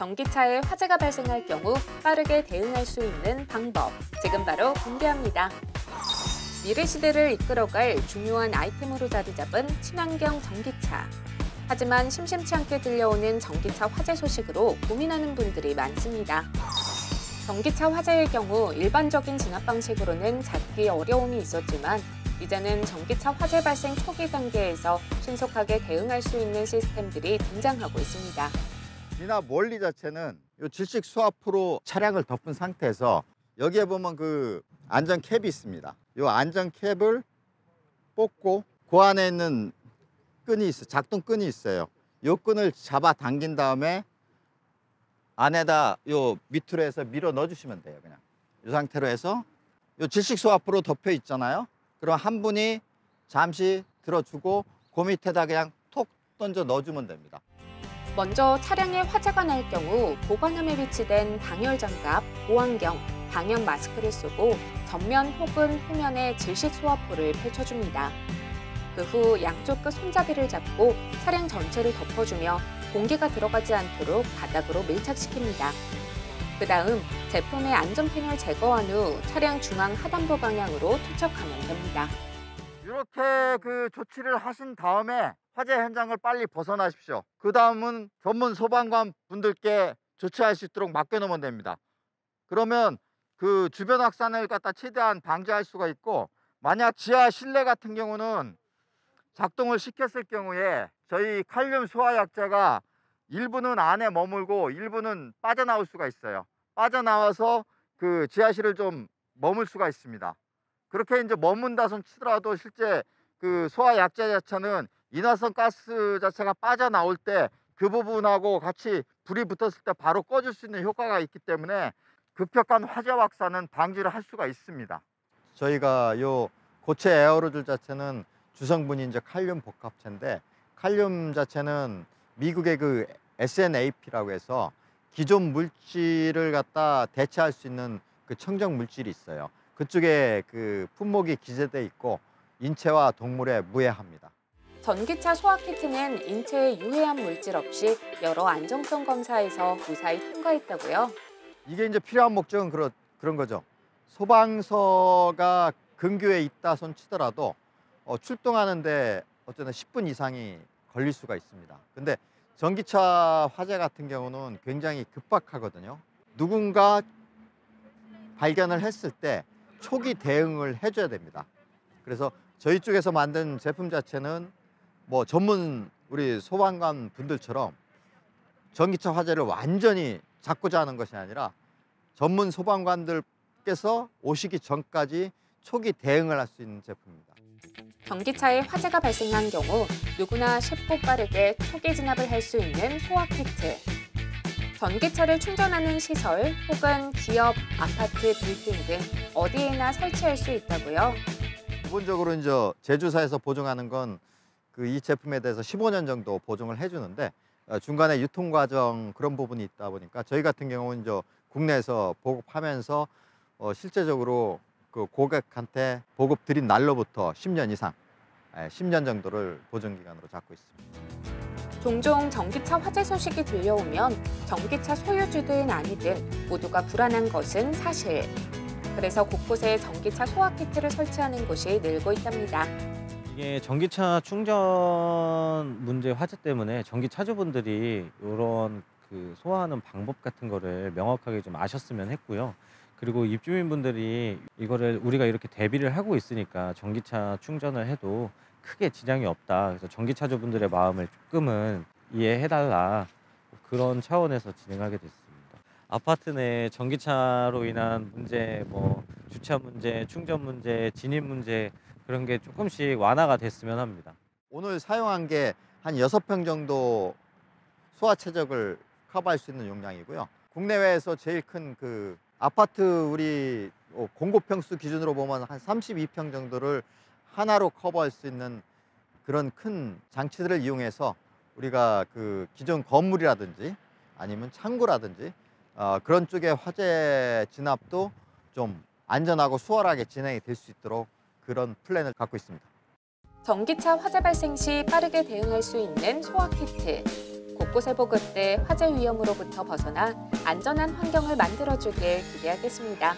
전기차에 화재가 발생할 경우 빠르게 대응할 수 있는 방법, 지금 바로 공개합니다. 미래 시대를 이끌어갈 중요한 아이템으로 자리 잡은 친환경 전기차. 하지만 심심치 않게 들려오는 전기차 화재 소식으로 고민하는 분들이 많습니다. 전기차 화재의 경우 일반적인 진압 방식으로는 잡기 어려움이 있었지만 이제는 전기차 화재 발생 초기 단계에서 신속하게 대응할 수 있는 시스템들이 등장하고 있습니다. 진압 원리 자체는 이 질식 수압으로 차량을 덮은 상태에서 여기에 보면 그 안전 캡이 있습니다. 이 안전 캡을 뽑고 그 안에 있는 끈이 있어요. 작동 끈이 있어요. 이 끈을 잡아 당긴 다음에 안에다 요 밑으로 해서 밀어 넣어주시면 돼요. 그냥 이 상태로 해서 요 질식 수압으로 덮여 있잖아요. 그럼 한 분이 잠시 들어주고 그 밑에다 그냥 톡 던져 넣어주면 됩니다. 먼저 차량에 화재가 날 경우 보관함에 위치된 방열 장갑, 보안경, 방염 마스크를 쓰고 전면 혹은 후면에 질식 수압포를 펼쳐줍니다. 그 후 양쪽 끝 손잡이를 잡고 차량 전체를 덮어주며 공기가 들어가지 않도록 바닥으로 밀착시킵니다. 그 다음 제품의 안전핀을 제거한 후 차량 중앙 하단부 방향으로 투척하면 됩니다. 이렇게 그 조치를 하신 다음에 화재 현장을 빨리 벗어나십시오. 그 다음은 전문 소방관 분들께 조치할 수 있도록 맡겨놓으면 됩니다. 그러면 그 주변 확산을 갖다 최대한 방지할 수가 있고, 만약 지하 실내 같은 경우는 작동을 시켰을 경우에 저희 칼륨 소화약자가 일부는 안에 머물고 일부는 빠져나올 수가 있어요. 빠져나와서 그 지하실을 좀 머물 수가 있습니다. 그렇게 이제 머문다 손 치더라도 실제 그 소화약자 자체는 인화성 가스 자체가 빠져나올 때 그 부분하고 같이 불이 붙었을 때 바로 꺼줄 수 있는 효과가 있기 때문에 급격한 화재 확산은 방지를 할 수가 있습니다. 저희가 요 고체 에어로졸 자체는 주성분이 이제 칼륨 복합체인데, 칼륨 자체는 미국의 그 SNAP라고 해서 기존 물질을 갖다 대체할 수 있는 그 청정 물질이 있어요. 그쪽에 그 품목이 기재돼 있고 인체와 동물에 무해합니다. 전기차 소화키트는 인체에 유해한 물질 없이 여러 안정성 검사에서 무사히 통과했다고요? 이게 이제 필요한 목적은 그런 거죠. 소방서가 근교에 있다 손 치더라도 출동하는데 어쨌든 10분 이상이 걸릴 수가 있습니다. 근데 전기차 화재 같은 경우는 굉장히 급박하거든요. 누군가 발견을 했을 때 초기 대응을 해줘야 됩니다. 그래서 저희 쪽에서 만든 제품 자체는 뭐 전문 우리 소방관 분들처럼 전기차 화재를 완전히 잡고자 하는 것이 아니라 전문 소방관들께서 오시기 전까지 초기 대응을 할 수 있는 제품입니다. 전기차에 화재가 발생한 경우 누구나 쉽고 빠르게 초기 진압을 할 수 있는 소화키트. 전기차를 충전하는 시설 혹은 기업, 아파트, 빌딩 등 어디에나 설치할 수 있다고요? 기본적으로 이제 제조사에서 보증하는 건 그 이 제품에 대해서 15년 정도 보증을 해주는데, 중간에 유통 과정 그런 부분이 있다 보니까 저희 같은 경우는 이제 국내에서 보급하면서 실제적으로 그 고객한테 보급 드린 날로부터 10년 이상, 10년 정도를 보증 기간으로 잡고 있습니다. 종종 전기차 화재 소식이 들려오면 전기차 소유주든 아니든 모두가 불안한 것은 사실. 그래서 곳곳에 전기차 소화키트를 설치하는 곳이 늘고 있답니다. 이게 전기차 충전 문제 화재 때문에 전기차주분들이 이런 그 소화하는 방법 같은 거를 명확하게 좀 아셨으면 했고요. 그리고 입주민분들이 이거를 우리가 이렇게 대비를 하고 있으니까 전기차 충전을 해도 크게 지장이 없다. 그래서 전기차주분들의 마음을 조금은 이해해달라. 그런 차원에서 진행하게 됐습니다. 아파트 내 전기차로 인한 문제, 뭐 주차 문제, 충전 문제, 진입 문제 그런 게 조금씩 완화가 됐으면 합니다. 오늘 사용한 게 한 6평 정도 소화 최적을 커버할 수 있는 용량이고요. 국내외에서 제일 큰 그 아파트 우리 공고평수 기준으로 보면 한 32평 정도를 하나로 커버할 수 있는 그런 큰 장치들을 이용해서 우리가 그 기존 건물이라든지 아니면 창고라든지 그런 쪽의 화재 진압도 좀 안전하고 수월하게 진행이 될 수 있도록 그런 플랜을 갖고 있습니다. 전기차 화재 발생 시 빠르게 대응할 수 있는 소화키트. 곳곳에 보급돼 화재 위험으로부터 벗어나 안전한 환경을 만들어주길 기대하겠습니다.